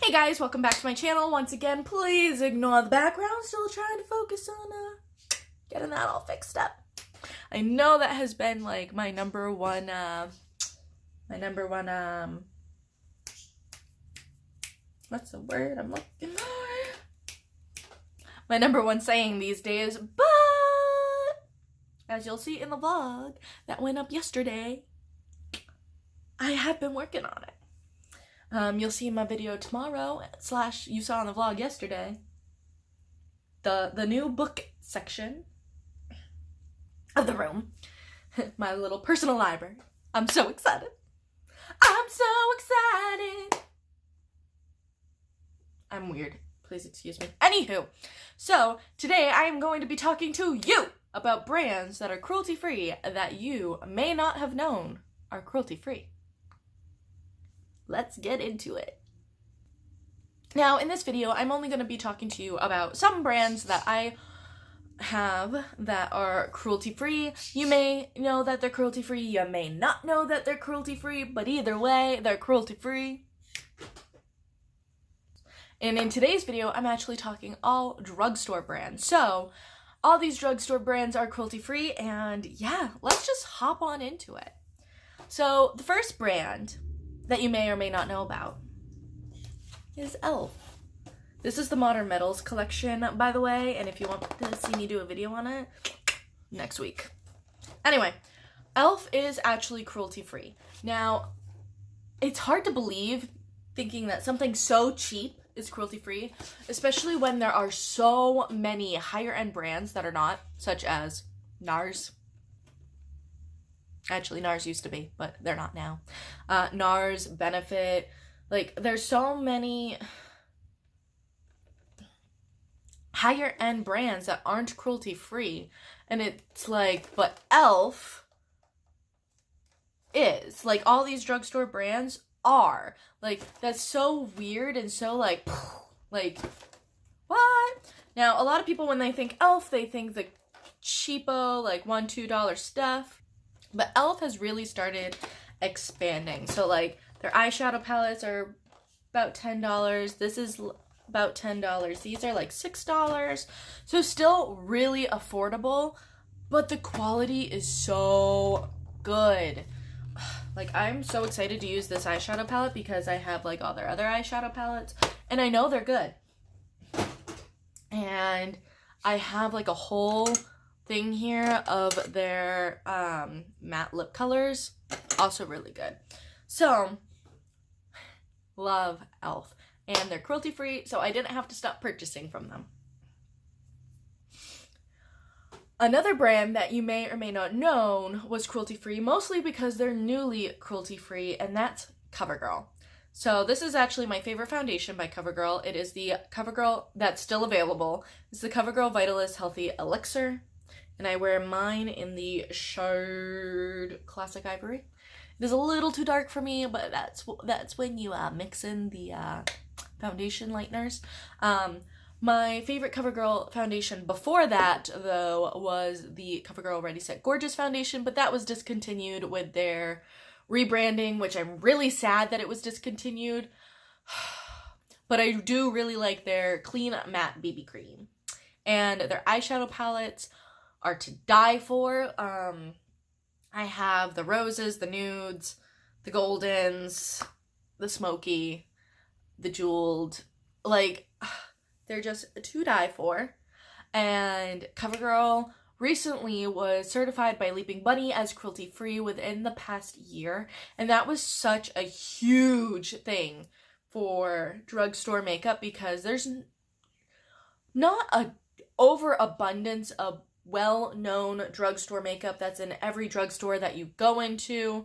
Hey guys, welcome back to my channel. Once again, please ignore the background. Still trying to focus on getting that all fixed up. I know that has been like my number one what's the word I'm looking for? My number one saying these days, but as you'll see in the vlog that went up yesterday, I have been working on it. You'll see in my video tomorrow, / you saw in the vlog yesterday, the new book section of the room. My little personal library. I'm so excited. I'm so excited. I'm weird. Please excuse me. Anywho, so today I am going to be talking to you about brands that are cruelty-free that you may not have known are cruelty-free. Let's get into it. Now, in this video, I'm only going to be talking to you about some brands that I have that are cruelty-free. You may know that they're cruelty-free, you may not know that they're cruelty-free, but either way, they're cruelty-free. And in today's video, I'm actually talking all drugstore brands. So, all these drugstore brands are cruelty-free, and yeah, let's just hop on into it. So, the first brand that you may or may not know about is e.l.f. This is the Modern Metals collection, by the way, and if you want to see me do a video on it, next week. Anyway, e.l.f. is actually cruelty-free. Now, it's hard to believe thinking that something so cheap is cruelty-free, especially when there are so many higher-end brands that are not, such as NARS. Actually, NARS used to be, but they're not now. NARS, Benefit, like, there's so many higher-end brands that aren't cruelty-free, and it's like, but e.l.f. is. Like, all these drugstore brands are. Like, that's so weird and so, like, what? Now, a lot of people, when they think e.l.f., they think the cheapo, like, $1, $2 stuff. But e.l.f. has really started expanding. So, like, their eyeshadow palettes are about $10. This is about $10. These are like $6. So, still really affordable. But the quality is so good. Like, I'm so excited to use this eyeshadow palette because I have, like, all their other eyeshadow palettes. And I know they're good. And I have, like, a whole thing here of their matte lip colors, also really good. So, love e.l.f. and they're cruelty free, so I didn't have to stop purchasing from them. Another brand that you may or may not know was cruelty free, mostly because they're newly cruelty free, and that's CoverGirl. So this is actually my favorite foundation by CoverGirl. It is the CoverGirl that's still available. It's the CoverGirl Vitalist Healthy Elixir. And I wear mine in the Shard Classic Ivory. It is a little too dark for me, but that's when you mix in the foundation lighteners. My favorite CoverGirl foundation before that, though, was the CoverGirl Ready Set Gorgeous foundation, but that was discontinued with their rebranding, which I'm really sad that it was discontinued. But I do really like their Clean Matte BB Cream. And their eyeshadow palettes are to die for. I have the roses, the nudes, the goldens, the smoky, the jeweled. Like, they're just to die for. And CoverGirl recently was certified by Leaping Bunny as cruelty-free within the past year. And that was such a huge thing for drugstore makeup because there's not a overabundance of well-known drugstore makeup that's in every drugstore that you go into.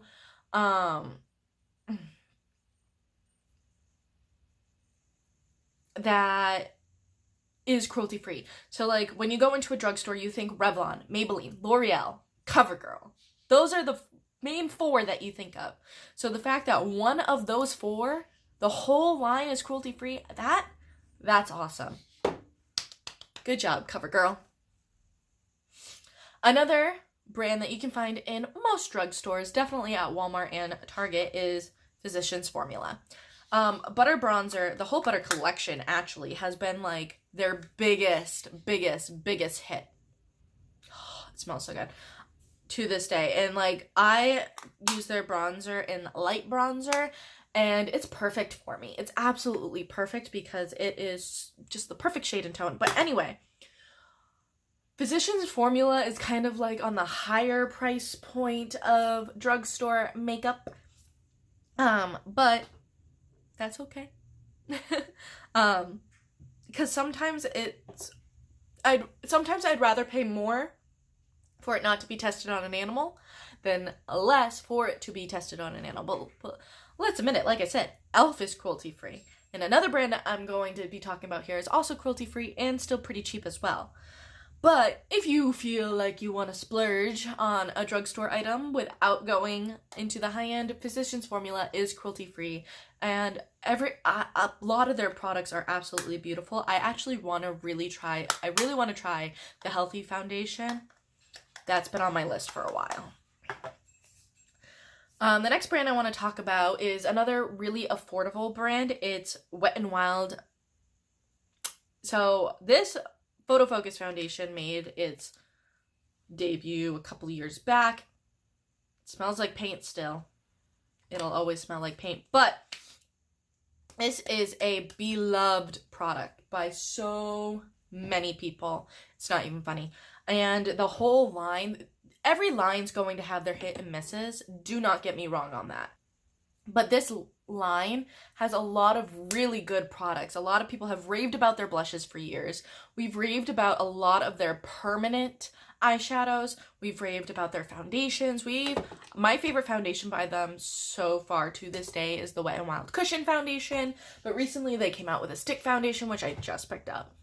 That is cruelty-free. So, like, when you go into a drugstore, you think Revlon, Maybelline, L'Oreal, CoverGirl. Those are the main four that you think of. So the fact that one of those four, the whole line is cruelty-free, that's awesome. Good job, CoverGirl. Another brand that you can find in most drugstores, definitely at Walmart and Target, is Physicians Formula. Butter bronzer, the whole Butter collection actually has been like their biggest hit. It smells so good to this day. And like I use their bronzer in light bronzer and it's perfect for me. It's absolutely perfect because it is just the perfect shade and tone. But anyway, Physicians Formula is kind of like on the higher price point of drugstore makeup. But that's okay. Because sometimes I'd rather pay more for it not to be tested on an animal than less for it to be tested on an animal. But let's admit it, like I said, e.l.f. is cruelty-free. And another brand that I'm going to be talking about here is also cruelty-free and still pretty cheap as well. But if you feel like you want to splurge on a drugstore item without going into the high-end, Physicians Formula is cruelty-free, and a lot of their products are absolutely beautiful. I really want to try the Healthy Foundation. That's been on my list for a while. The next brand I want to talk about is another really affordable brand. It's Wet n Wild. So this Photo Focus foundation made its debut a couple years back. It smells like paint still. It'll always smell like paint. But this is a beloved product by so many people. It's not even funny. And the whole line, every line's going to have their hit and misses. Do not get me wrong on that. But this line has a lot of really good products. A lot of people have raved about their blushes for years. We've raved about a lot of their permanent eyeshadows. We've raved about their foundations. My favorite foundation by them so far to this day is the Wet n Wild Cushion Foundation. But recently they came out with a stick foundation, which I just picked up.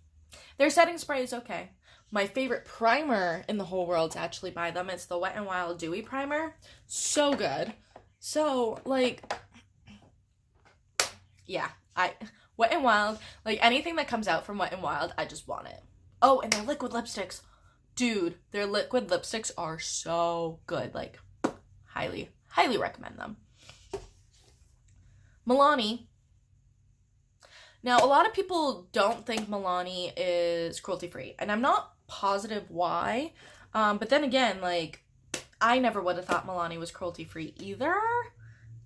Their setting spray is okay. My favorite primer in the whole world's actually by them. It's the Wet n Wild Dewy Primer. So good. So, like, yeah, Wet n Wild, like, anything that comes out from Wet n Wild, I just want it. Oh, and their liquid lipsticks. Dude, their liquid lipsticks are so good. Like, highly recommend them. Milani. Now, a lot of people don't think Milani is cruelty-free, and I'm not positive why, but then again, like, I never would have thought Milani was cruelty-free either,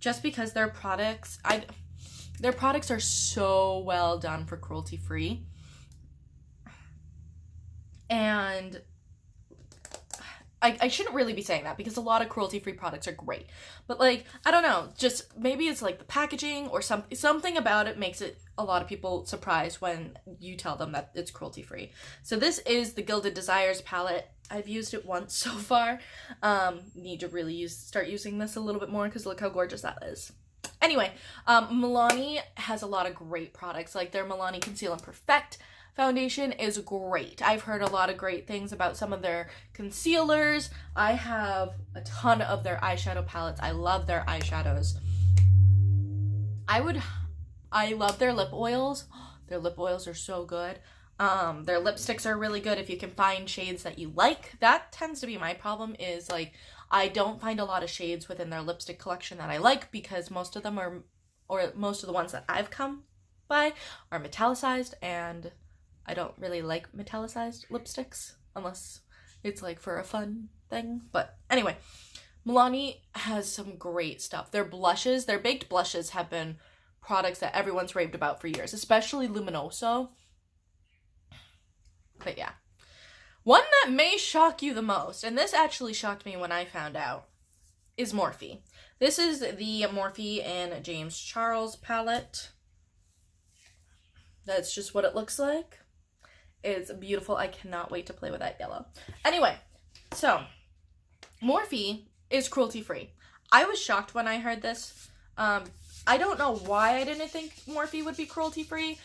just because their products are so well done for cruelty-free. And I shouldn't really be saying that because a lot of cruelty-free products are great. But, like, I don't know, just maybe it's like the packaging or something about it makes it a lot of people surprised when you tell them that it's cruelty-free. So this is the Gilded Desires palette. I've used it once so far. Need to really start using this a little bit more because look how gorgeous that is. Anyway, Milani has a lot of great products. Like their Milani Conceal and Perfect foundation is great. I've heard a lot of great things about some of their concealers. I have a ton of their eyeshadow palettes. I love their eyeshadows. I love their lip oils. Their lip oils are so good. Their lipsticks are really good if you can find shades that you like. That tends to be my problem, is like I don't find a lot of shades within their lipstick collection that I like because most of them are, or most of the ones that I've come by are metallicized, and I don't really like metallicized lipsticks unless it's like for a fun thing. But anyway, Milani has some great stuff. Their blushes, their baked blushes have been products that everyone's raved about for years, especially Luminoso. But yeah. One that may shock you the most, and this actually shocked me when I found out, is Morphe. This is the Morphe and James Charles palette. That's just what it looks like. It's beautiful. I cannot wait to play with that yellow. Anyway, so Morphe is cruelty-free. I was shocked when I heard this. I don't know why I didn't think Morphe would be cruelty-free.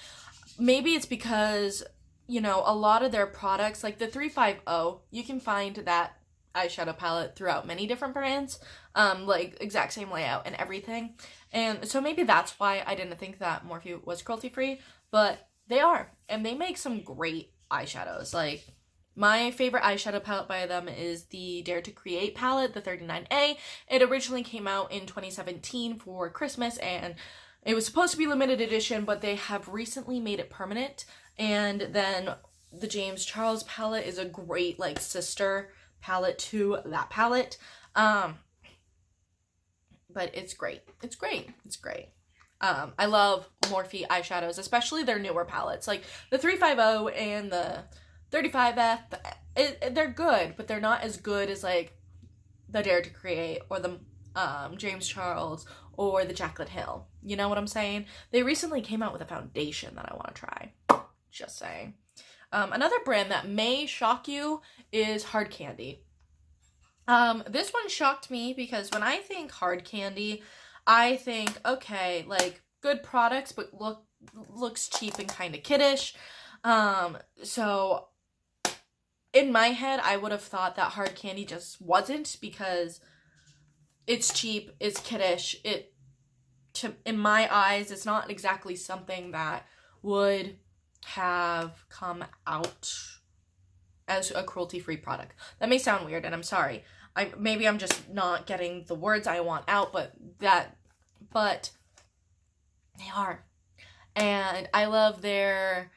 Maybe it's because, you know, a lot of their products, like the 350, you can find that eyeshadow palette throughout many different brands, like exact same layout and everything. And so maybe that's why I didn't think that Morphe was cruelty-free, but they are. And they make some great eyeshadows. Like, my favorite eyeshadow palette by them is the Dare to Create palette, the 39A. It originally came out in 2017 for Christmas, and It was supposed to be limited edition, but they have recently made it permanent. And then the James Charles palette is a great, like, sister palette to that palette. But it's great. It's great. It's great. I love Morphe eyeshadows, especially their newer palettes. Like, the 350 and the 35F, they're good, but they're not as good as, like, the Dare to Create or the James Charles or the Jaclyn Hill. You know what I'm saying? They recently came out with a foundation that I want to try. Just saying. Another brand that may shock you is Hard Candy. This one shocked me because when I think hard candy, I think, okay, like, good products, but looks cheap and kind of kiddish. So in my head, I would have thought that hard candy just wasn't, because it's cheap, it's kiddish. In my eyes, it's not exactly something that would have come out as a cruelty-free product. That may sound weird, and I'm sorry. Maybe I'm just not getting the words I want out, but they are. And I love their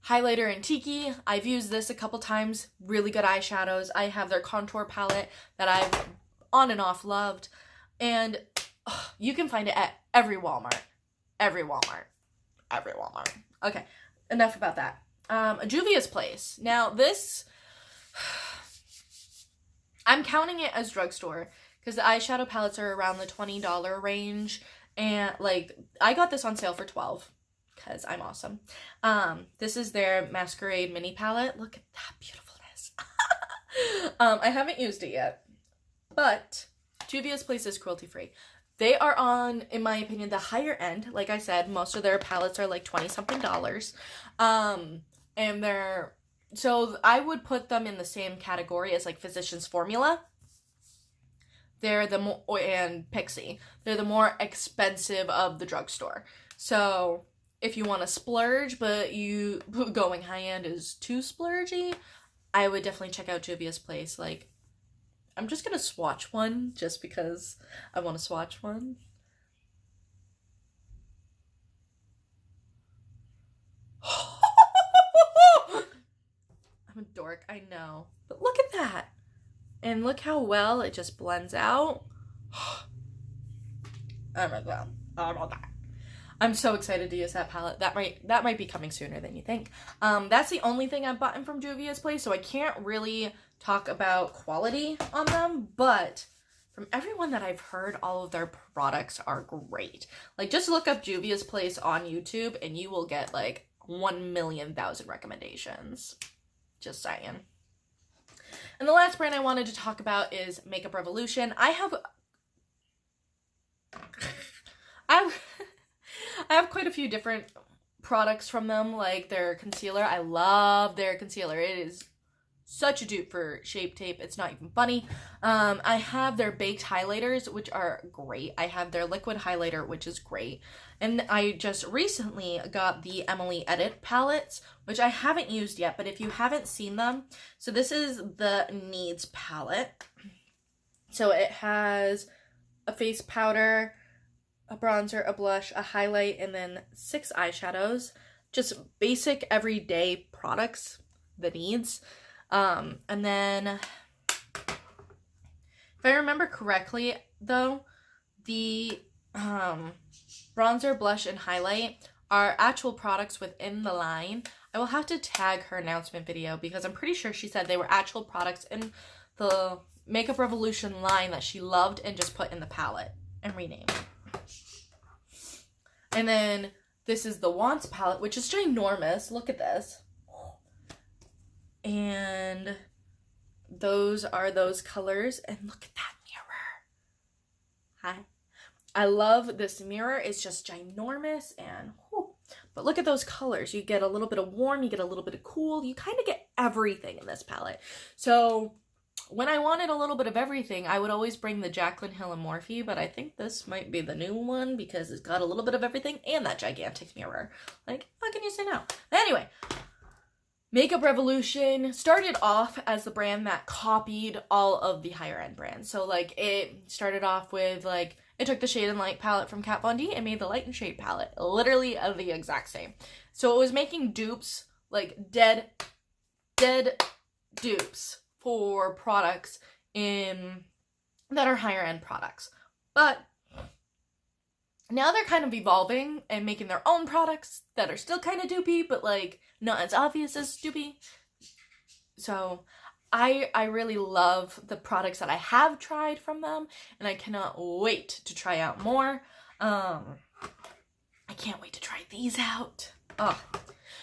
highlighter in Tiki. I've used this a couple times. Really good eyeshadows. I have their contour palette that I've on and off loved. And you can find it at every Walmart. Every Walmart. Every Walmart. Okay, enough about that. Juvia's Place. Now this, I'm counting it as drugstore because the eyeshadow palettes are around the $20 range. And, like, I got this on sale for $12 because I'm awesome. This is their Masquerade mini palette. Look at that beautifulness. I haven't used it yet, but Juvia's Place is cruelty-free. They are on, in my opinion, the higher end. Like I said, most of their palettes are like $20-something. And so I would put them in the same category as, like, Physicians Formula. They're the more, and Pixie. They're the more expensive of the drugstore. So if you want to splurge, but going high end is too splurgy, I would definitely check out Juvia's Place. Like, I'm just gonna swatch one just because I want to swatch one. I'm a dork, I know. But look at that. And look how well it just blends out. Oh my god. Oh my god. I'm so excited to use that palette. That might be coming sooner than you think. That's the only thing I've bought from Juvia's Place, so I can't really talk about quality on them, but from everyone that I've heard, all of their products are great. Like, just look up Juvia's Place on YouTube and you will get like 1,000,000 recommendations. Just saying. And the last brand I wanted to talk about is Makeup Revolution. I have quite a few different products from them, like their concealer. I love their concealer. It is such a dupe for Shape Tape. It's not even funny. I have their baked highlighters, which are great. I have their liquid highlighter, which is great. And I just recently got the Emily Edit palettes, which I haven't used yet, but if you haven't seen them, so this is the Needs palette. So it has a face powder, a bronzer, a blush, a highlight, and then 6 eyeshadows. Just basic everyday products, the Needs. And then, if I remember correctly, though, the bronzer, blush, and highlight are actual products within the line. I will have to tag her announcement video because I'm pretty sure she said they were actual products in the Makeup Revolution line that she loved and just put in the palette and renamed. And then this is the Wants palette, which is ginormous. Look at this. And those are those colors. And look at that mirror. Hi. I love this mirror. It's just ginormous. And whew. But look at those colors. You get a little bit of warm. You get a little bit of cool. You kind of get everything in this palette. So when I wanted a little bit of everything, I would always bring the Jaclyn Hill and Morphe. But I think this might be the new one because it's got a little bit of everything and that gigantic mirror. Like, how can you say no? Anyway. Makeup Revolution started off as the brand that copied all of the higher end brands. So, like, it started off with, like, It took the Shade and Light palette from Kat Von D and made the Light and Shade palette. Literally the exact same. So it was making dupes, like dead dupes for products that are higher end products. But now they're kind of evolving and making their own products that are still kind of dupey, but like not as obvious as dupey. So I really love the products that I have tried from them, and I cannot wait to try out more. I can't wait to try these out. Oh.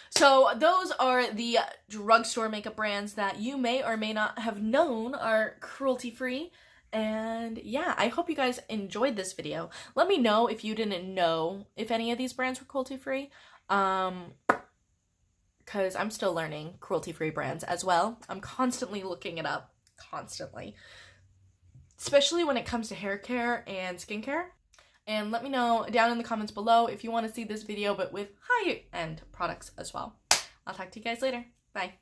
So those are the drugstore makeup brands that you may or may not have known are cruelty-free. And yeah, I hope you guys enjoyed this video. Let me know if you didn't know if any of these brands were cruelty-free. Because I'm still learning cruelty-free brands as well. I'm constantly looking it up. Constantly. Especially when it comes to hair care and skincare. And let me know down in the comments below if you want to see this video, but with high-end products as well. I'll talk to you guys later. Bye.